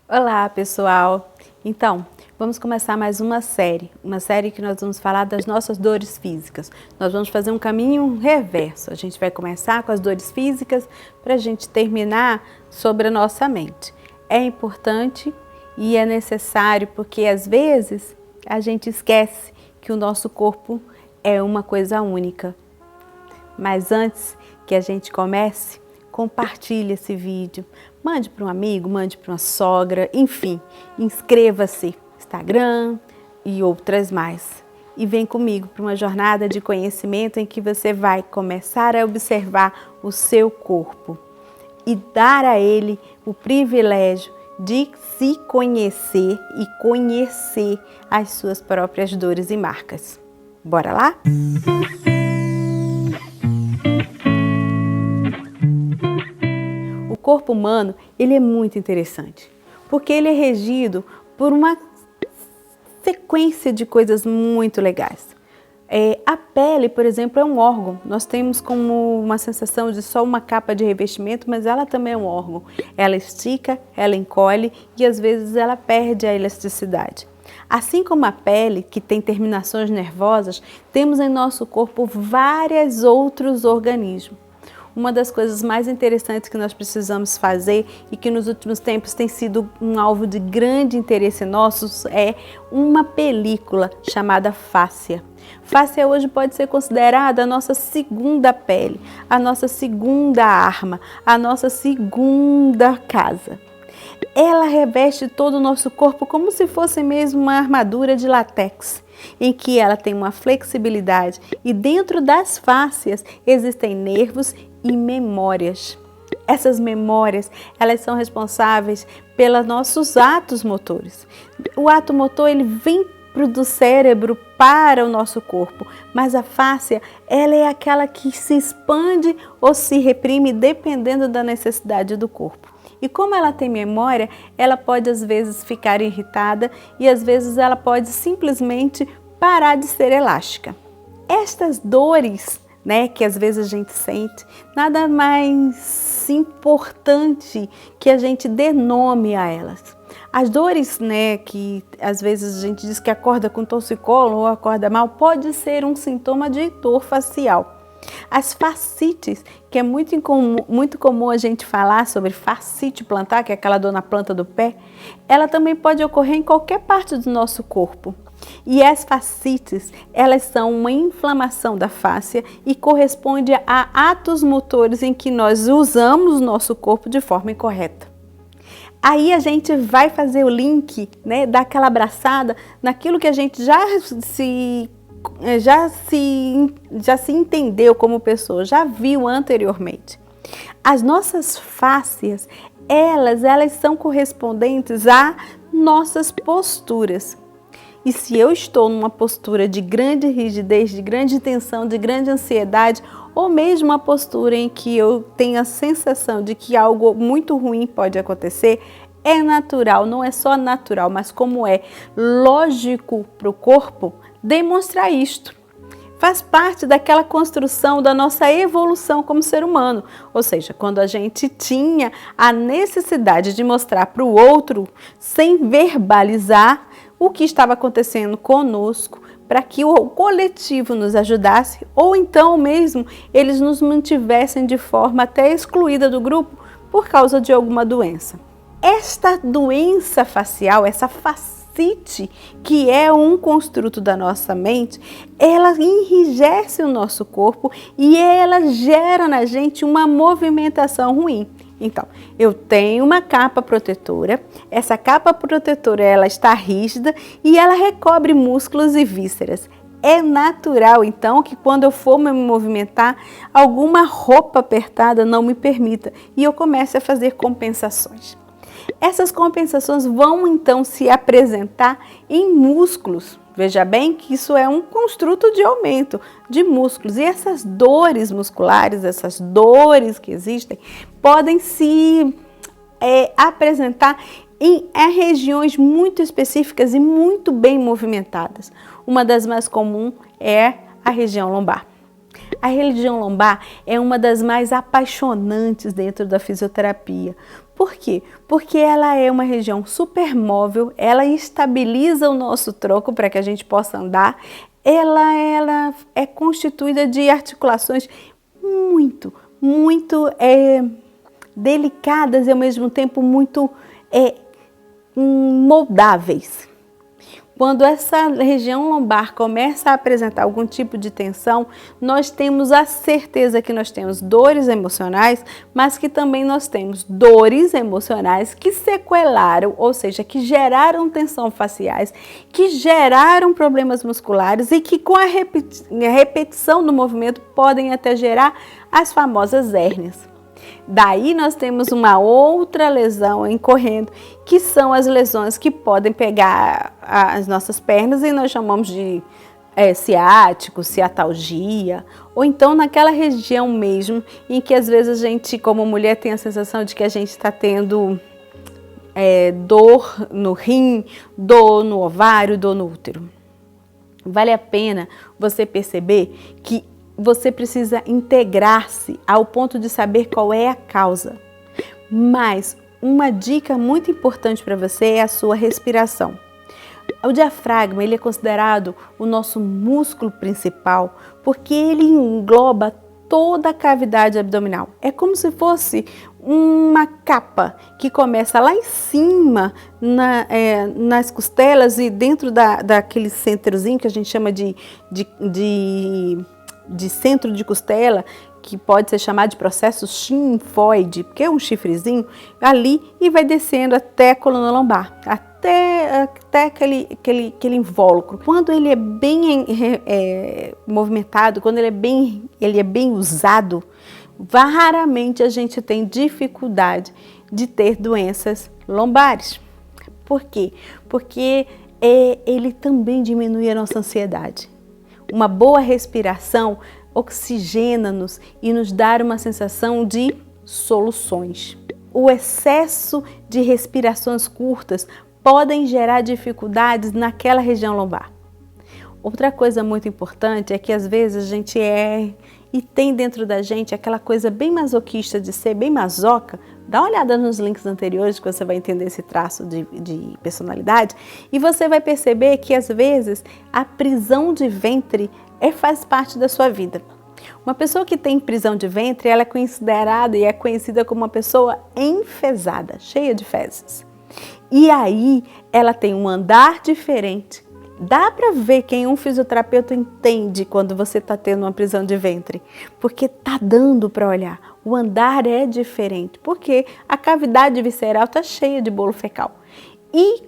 Olá, pessoal! Então, vamos começar mais uma série que nós vamos falar das nossas dores físicas. Nós vamos fazer um caminho reverso. A gente vai começar com as dores físicas para a gente terminar sobre a nossa mente. É importante e é necessário porque às vezes a gente esquece que o nosso corpo é uma coisa única. Mas antes que a gente comece, compartilhe esse vídeo, mande para um amigo, mande para uma sogra, enfim, inscreva-se no Instagram e outras mais. E vem comigo para uma jornada de conhecimento em que você vai começar a observar o seu corpo e dar a ele o privilégio de se conhecer e conhecer as suas próprias dores e marcas. Bora lá? O corpo humano, ele é muito interessante, porque ele é regido por uma sequência de coisas muito legais. A pele, por exemplo, é um órgão. Nós temos como uma sensação de só uma capa de revestimento, mas ela também é um órgão. Ela estica, ela encolhe e às vezes ela perde a elasticidade. Assim como a pele, que tem terminações nervosas, temos em nosso corpo vários outros organismos. Uma das coisas mais interessantes que nós precisamos fazer e que nos últimos tempos tem sido um alvo de grande interesse nosso é uma película chamada fáscia. Fáscia hoje pode ser considerada a nossa segunda pele, a nossa segunda arma, a nossa segunda casa. Ela reveste todo o nosso corpo como se fosse mesmo uma armadura de látex, em que ela tem uma flexibilidade e dentro das fáscias existem nervos e memórias. Essas memórias, elas são responsáveis pelos nossos atos motores. O ato motor, ele vem do cérebro para o nosso corpo, mas a fáscia, ela é aquela que se expande ou se reprime dependendo da necessidade do corpo. E como ela tem memória, ela pode às vezes ficar irritada e às vezes ela pode simplesmente parar de ser elástica. Estas dores, que às vezes a gente sente, nada mais importante que a gente dê nome a elas. As dores, que às vezes a gente diz que acorda com torcicolo ou acorda mal, pode ser um sintoma de dor facial. As fascites, que é muito comum a gente falar sobre fascite plantar, que é aquela dor na planta do pé, ela também pode ocorrer em qualquer parte do nosso corpo. E as fascites, elas são uma inflamação da fáscia e corresponde a atos motores em que nós usamos o nosso corpo de forma incorreta. Aí a gente vai fazer o link, dar aquela abraçada naquilo que a gente já se entendeu como pessoa, já viu anteriormente. As nossas fáscias, elas são correspondentes a nossas posturas. E se eu estou numa postura de grande rigidez, de grande tensão, de grande ansiedade, ou mesmo uma postura em que eu tenho a sensação de que algo muito ruim pode acontecer, é natural, não é só natural, mas como é lógico para o corpo, demonstrar isto. Faz parte daquela construção da nossa evolução como ser humano. Ou seja, quando a gente tinha a necessidade de mostrar para o outro, sem verbalizar, o que estava acontecendo conosco, para que o coletivo nos ajudasse, ou então mesmo eles nos mantivessem de forma até excluída do grupo por causa de alguma doença. Esta doença facial, essa fascite, que é um construto da nossa mente, ela enrijece o nosso corpo e ela gera na gente uma movimentação ruim. Então, eu tenho uma capa protetora, essa capa protetora ela está rígida e ela recobre músculos e vísceras. É natural, então, que quando eu for me movimentar, alguma roupa apertada não me permita e eu comece a fazer compensações. Essas compensações vão então se apresentar em músculos. Veja bem que isso é um construto de aumento de músculos. E essas dores musculares, essas dores que existem, podem se apresentar em regiões muito específicas e muito bem movimentadas. Uma das mais comuns é a região lombar. A região lombar é uma das mais apaixonantes dentro da fisioterapia. Por quê? Porque ela é uma região super móvel, ela estabiliza o nosso tronco para que a gente possa andar, ela é constituída de articulações muito delicadas e ao mesmo tempo muito moldáveis. Quando essa região lombar começa a apresentar algum tipo de tensão, nós temos a certeza que nós temos dores emocionais, mas que também nós temos dores emocionais que sequelaram, ou seja, que geraram tensão faciais, que geraram problemas musculares e que com a repetição do movimento podem até gerar as famosas hérnias. Daí nós temos uma outra lesão incorrendo, que são as lesões que podem pegar as nossas pernas e nós chamamos de ciático, ciatalgia, ou então naquela região mesmo em que às vezes a gente, como mulher, tem a sensação de que a gente está tendo dor no rim, dor no ovário, dor no útero. Vale a pena você perceber que você precisa integrar-se ao ponto de saber qual é a causa. Mas uma dica muito importante para você é a sua respiração. O diafragma, ele é considerado o nosso músculo principal porque ele engloba toda a cavidade abdominal. É como se fosse uma capa que começa lá em cima nas costelas e dentro daquele centrozinho que a gente chama de centro de costela, que pode ser chamado de processo chinfoide, porque é um chifrezinho ali e vai descendo até a coluna lombar, até aquele invólucro. Quando ele é bem movimentado, quando ele é bem usado, raramente a gente tem dificuldade de ter doenças lombares. Por quê? Porque ele também diminui a nossa ansiedade. Uma boa respiração oxigena-nos e nos dá uma sensação de soluções. O excesso de respirações curtas podem gerar dificuldades naquela região lombar. Outra coisa muito importante é que às vezes a gente e tem dentro da gente aquela coisa bem masoquista de ser bem masoca. Dá uma olhada nos links anteriores que você vai entender esse traço de personalidade e você vai perceber que às vezes a prisão de ventre faz parte da sua vida. Uma pessoa que tem prisão de ventre, ela é considerada e é conhecida como uma pessoa enfesada, cheia de fezes. E aí ela tem um andar diferente. Dá para ver quem um fisioterapeuta entende quando você está tendo uma prisão de ventre, porque tá dando para olhar. O andar é diferente, porque a cavidade visceral está cheia de bolo fecal. E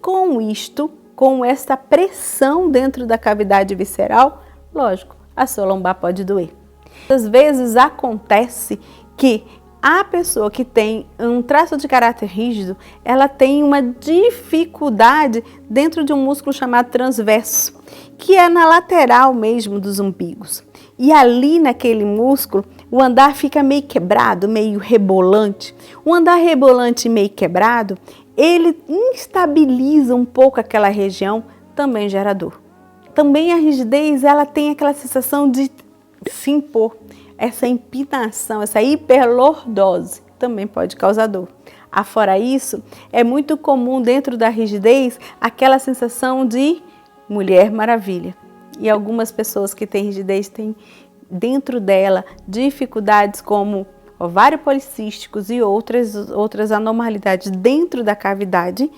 com essa pressão dentro da cavidade visceral, lógico, a sua lombar pode doer. Às vezes acontece que a pessoa que tem um traço de caráter rígido, ela tem uma dificuldade dentro de um músculo chamado transverso, que é na lateral mesmo dos umbigos. E ali naquele músculo, o andar fica meio quebrado, meio rebolante. O andar rebolante e meio quebrado, ele instabiliza um pouco aquela região, também gera dor. Também a rigidez, ela tem aquela sensação de se impor. Essa empinação, essa hiperlordose também pode causar dor. Afora isso, é muito comum dentro da rigidez aquela sensação de Mulher Maravilha. E algumas pessoas que têm rigidez têm dentro dela dificuldades como ovário policísticos e outras anormalidades dentro da cavidade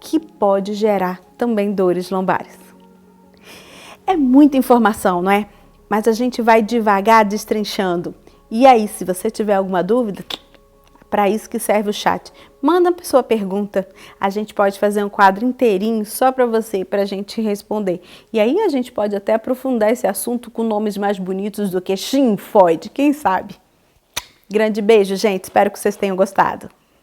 que pode gerar também dores lombares. É muita informação, não é? Mas a gente vai devagar destrinchando. E aí, se você tiver alguma dúvida, para isso que serve o chat. Manda a sua pergunta. A gente pode fazer um quadro inteirinho só para você, para a gente responder. E aí a gente pode até aprofundar esse assunto com nomes mais bonitos do que chinfoide, quem sabe? Grande beijo, gente. Espero que vocês tenham gostado.